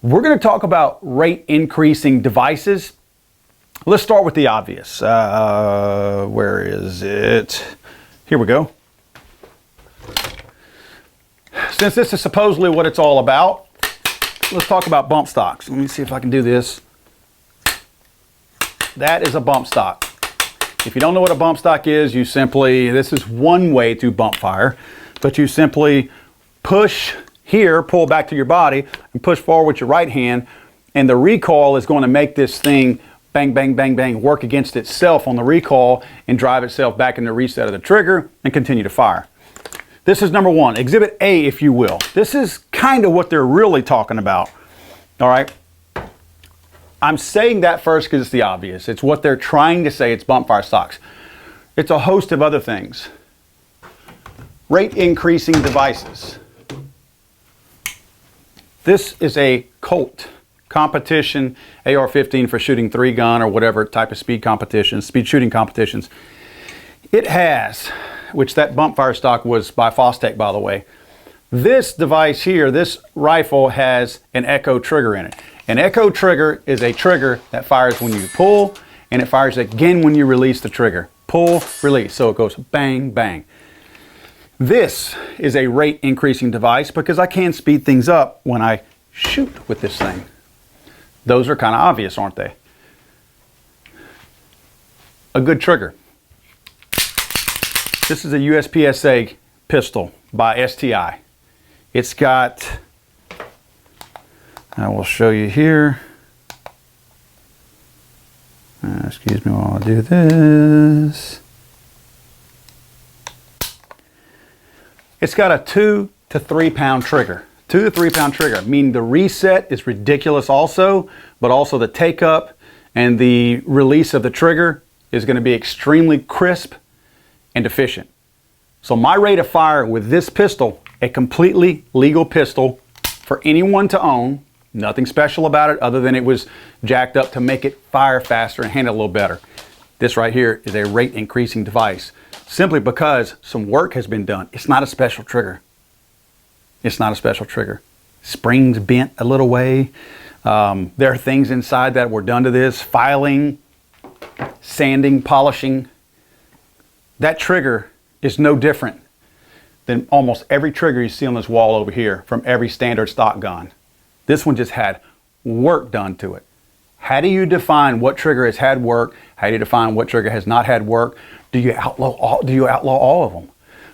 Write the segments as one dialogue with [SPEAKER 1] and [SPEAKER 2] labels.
[SPEAKER 1] We're going to talk about rate increasing devices. Let's start with the obvious. Where is it? Here we go. Since this is supposedly what it's all about, let's talk about bump stocks. Let me see if I can do this. That is a bump stock. If you don't know what a bump stock is, you simply, this is one way to bump fire, but you simply push here, pull back to your body, and push forward with your right hand, and the recoil is going to make this thing bang, bang, bang, bang, work against itself on the recoil and drive itself back into reset of the trigger and continue to fire. This is number one, Exhibit A, if you will. This is kind of what they're really talking about, all right? I'm saying that first because it's the obvious. It's what they're trying to say. It's bump fire stocks. It's a host of other things. Rate increasing devices. This is a Colt competition, AR-15 for shooting 3-gun or whatever type of speed competitions, speed shooting competitions. It has, which that bump fire stock was by Fostech, by the way. This device here, this rifle has an echo trigger in it. An echo trigger is a trigger that fires when you pull, and it fires again when you release the trigger. Pull, release, so it goes bang, bang. This is a rate increasing device because I can speed things up when I shoot with this thing. Those are kind of obvious, aren't they? A good trigger. This is a USPSA pistol by STI. It's got, I will show you here. Excuse me while I do this. It's got a 2 to 3 pound trigger. 2 to 3 pound trigger, meaning the reset is ridiculous also, but also the take up and the release of the trigger is going to be extremely crisp and efficient. So my rate of fire with this pistol, a completely legal pistol for anyone to own, nothing special about it other than it was jacked up to make it fire faster and handle a little better. This right here is a rate increasing device simply because some work has been done. It's not a special trigger. It's not a special trigger. Springs bent a little way. There are things inside that were done to this. Filing, sanding, polishing. That trigger is no different than almost every trigger you see on this wall over here from every standard stock gun. This one just had work done to it. How do you define what trigger has had work? How do you define what trigger has not had work? Do you outlaw all of them?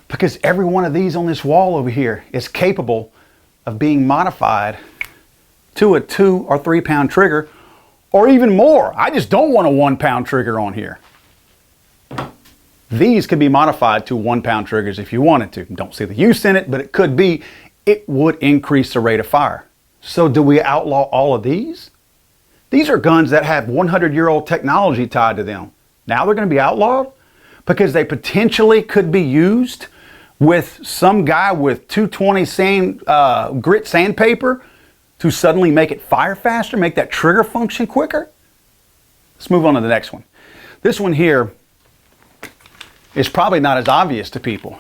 [SPEAKER 1] Because every one of these on this wall over here is capable of being modified to a 2 or 3 pound trigger or even more. I just don't want a 1 pound trigger on here. These could be modified to 1 pound triggers if you wanted to. Don't see the use in it, but it could be. It would increase the rate of fire. So do we outlaw all of these? These are guns that have 100-year-old technology tied to them. Now they're going to be outlawed because they potentially could be used with some guy with 220 grit sandpaper to suddenly make it fire faster, make that trigger function quicker. Let's move on to the next one. This one here is probably not as obvious to people.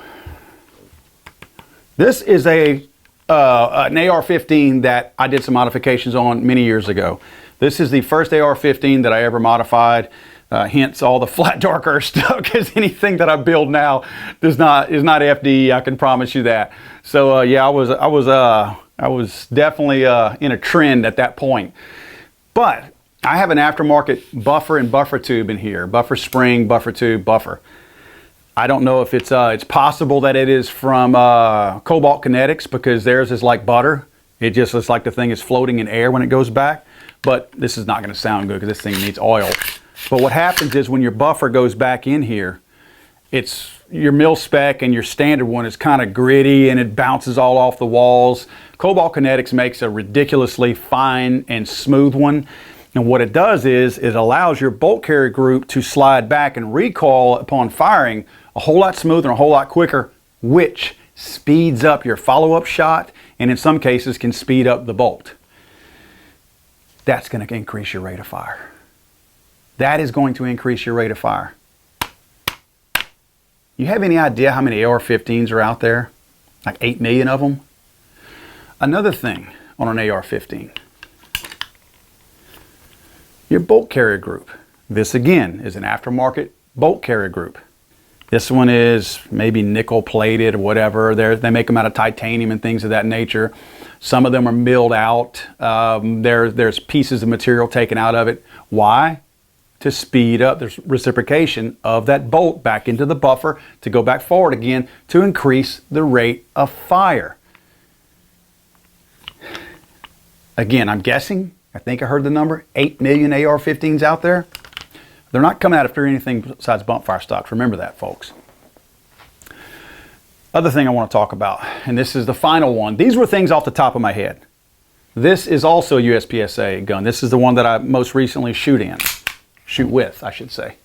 [SPEAKER 1] This is an AR-15 that I did some modifications on many years ago. This is the first AR-15 that I ever modified. Hence all the flat dark earth stuff, because anything that I build now is not FDE. I can promise you that. So yeah, I was definitely in a trend at that point. But I have an aftermarket buffer and buffer tube in here. Buffer spring, buffer tube, buffer. I don't know if it's possible that it is from Cobalt Kinetics because theirs is like butter. It just looks like the thing is floating in air when it goes back. But this is not going to sound good because this thing needs oil. But what happens is when your buffer goes back in here, it's your mil spec and your standard one is kind of gritty and it bounces all off the walls. Cobalt Kinetics makes a ridiculously fine and smooth one. And what it does is it allows your bolt carrier group to slide back and recoil upon firing a whole lot smoother and a whole lot quicker, which speeds up your follow-up shot and in some cases can speed up the bolt. That's going to increase your rate of fire. That is going to increase your rate of fire. You have any idea how many AR-15s are out there? Like 8 million of them? Another thing on an AR-15. your bolt carrier group. This again is an aftermarket bolt carrier group. This one is maybe nickel plated or whatever. They make them out of titanium and things of that nature. Some of them are milled out. There's pieces of material taken out of it. Why? To speed up the reciprocation of that bolt back into the buffer to go back forward again to increase the rate of fire. Again, I'm guessing, I think I heard the number, 8 million AR-15s out there. They're not coming out after anything besides bump fire stocks. Remember that, folks. Other thing I want to talk about, and this is the final one. These were things off the top of my head. This is also a USPSA gun. This is the one that I most recently shoot with, I should say.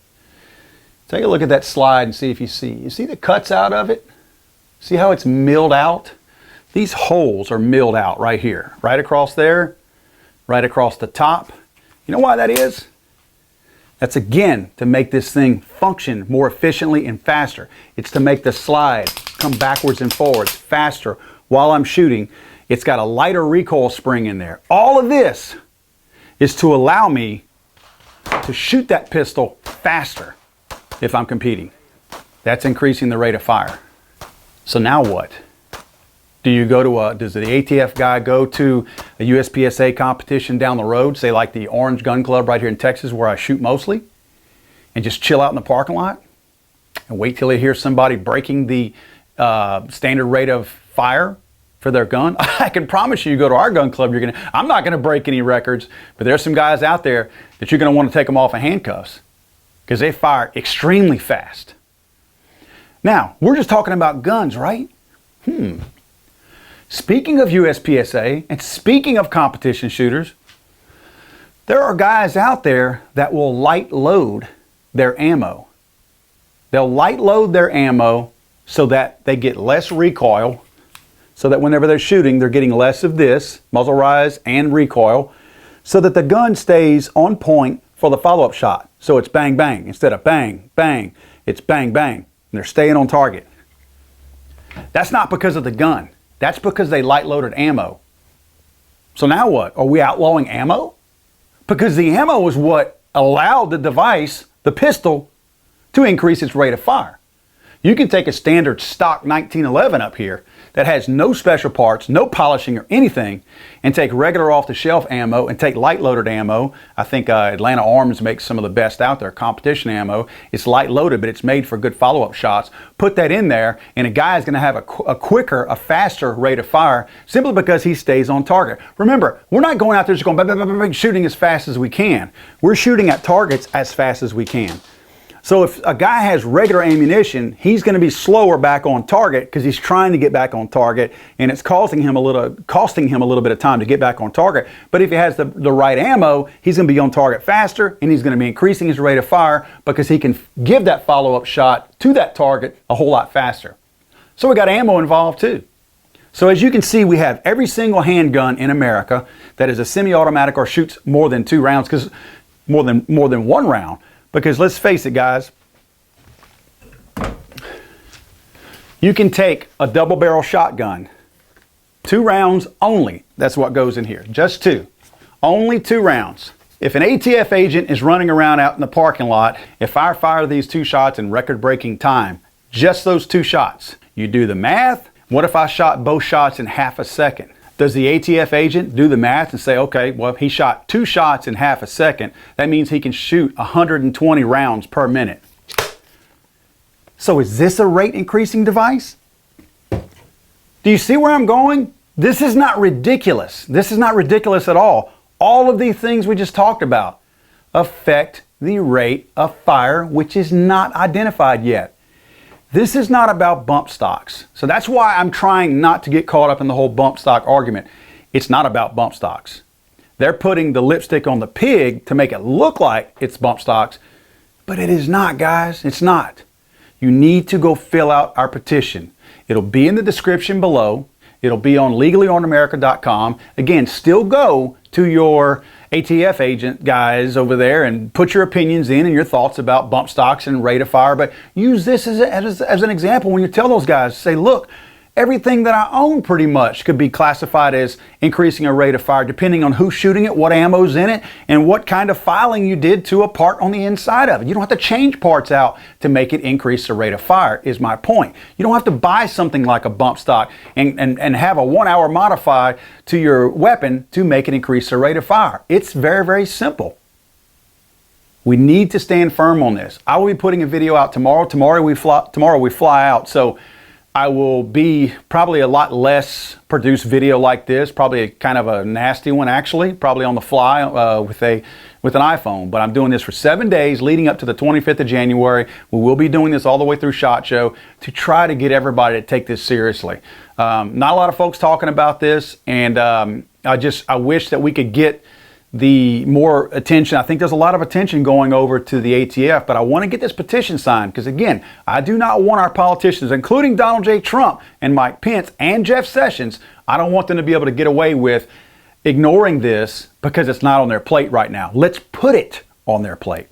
[SPEAKER 1] Take a look at that slide and see if you see. You see the cuts out of it? See how it's milled out? These holes are milled out right here, right across there, right across the top. You know why that is? That's again to make this thing function more efficiently and faster. It's to make the slide come backwards and forwards faster while I'm shooting. It's got a lighter recoil spring in there. All of this is to allow me to shoot that pistol faster if I'm competing. That's increasing the rate of fire. So now what? Does the ATF guy go to a USPSA competition down the road, say like the Orange Gun Club right here in Texas where I shoot mostly, and just chill out in the parking lot and wait till they hear somebody breaking the standard rate of fire for their gun? I can promise you, go to our gun club, I'm not gonna break any records, but there's some guys out there that you're gonna want to take them off of handcuffs because they fire extremely fast. Now, we're just talking about guns, right? Speaking of USPSA and speaking of competition shooters, there are guys out there that will light load their ammo. They'll light load their ammo so that they get less recoil, so that whenever they're shooting, they're getting less of this, muzzle rise and recoil, so that the gun stays on point for the follow-up shot. So it's bang, bang. Instead of bang, bang, it's bang, bang. And they're staying on target. That's not because of the gun. That's because they light loaded ammo. So now what? Are we outlawing ammo? Because the ammo is what allowed the device, the pistol, to increase its rate of fire. You can take a standard stock 1911 up here that has no special parts, no polishing or anything, and take regular off-the-shelf ammo and take light-loaded ammo. I think Atlanta Arms makes some of the best out there, competition ammo. It's light-loaded, but it's made for good follow-up shots. Put that in there, and a guy is going to have a quicker, a faster rate of fire simply because he stays on target. Remember, we're not going out there just going bang, bang, bang, bang, shooting as fast as we can. We're shooting at targets as fast as we can. So if a guy has regular ammunition, he's going to be slower back on target because he's trying to get back on target, and it's costing him a little bit of time to get back on target. But if he has the right ammo, he's going to be on target faster, and he's going to be increasing his rate of fire because he can give that follow-up shot to that target a whole lot faster. So we got ammo involved too. So as you can see, we have every single handgun in America that is a semi-automatic or shoots more than 2 rounds, because more than 1 round. Because let's face it, guys, you can take a double barrel shotgun, 2 rounds only. That's what goes in here, just 2. Only 2 rounds. If an ATF agent is running around out in the parking lot, if I fire these 2 shots in record-breaking time, just those 2 shots, you do the math. What if I shot both shots in half a second? Does the ATF agent do the math and say, okay, well, he shot 2 shots in half a second. That means he can shoot 120 rounds per minute. So is this a rate increasing device? Do you see where I'm going? This is not ridiculous. This is not ridiculous at all. All of these things we just talked about affect the rate of fire, which is not identified yet. This is not about bump stocks. So that's why I'm trying not to get caught up in the whole bump stock argument. It's not about bump stocks. They're putting the lipstick on the pig to make it look like it's bump stocks, but it is not, guys. It's not. You need to go fill out our petition. It'll be in the description below. It'll be on legallyonamerica.com. Again, still go to your ATF agent guys over there and put your opinions in and your thoughts about bump stocks and rate of fire, but use this as an example when you tell those guys, say, look, Everything that I own pretty much could be classified as increasing a rate of fire depending on who's shooting it, what ammo's in it, and what kind of filing you did to a part on the inside of it. You don't have to change parts out to make it increase the rate of fire, is my point. You don't have to buy something like a bump stock and have a 1 hour modify to your weapon to make it increase the rate of fire. It's very, very simple. We need to stand firm on this. I will be putting a video out tomorrow. Tomorrow we fly out, so I will be probably a lot less produced video like this, probably kind of a nasty one actually, probably on the fly with an iPhone. But I'm doing this for 7 days leading up to the 25th of January. We will be doing this all the way through SHOT Show to try to get everybody to take this seriously. Not a lot of folks talking about this, and I wish that we could get the more attention. I think there's a lot of attention going over to the ATF, but I want to get this petition signed because, again, I do not want our politicians, including Donald J. Trump and Mike Pence and Jeff Sessions, I don't want them to be able to get away with ignoring this because it's not on their plate right now. Let's put it on their plate.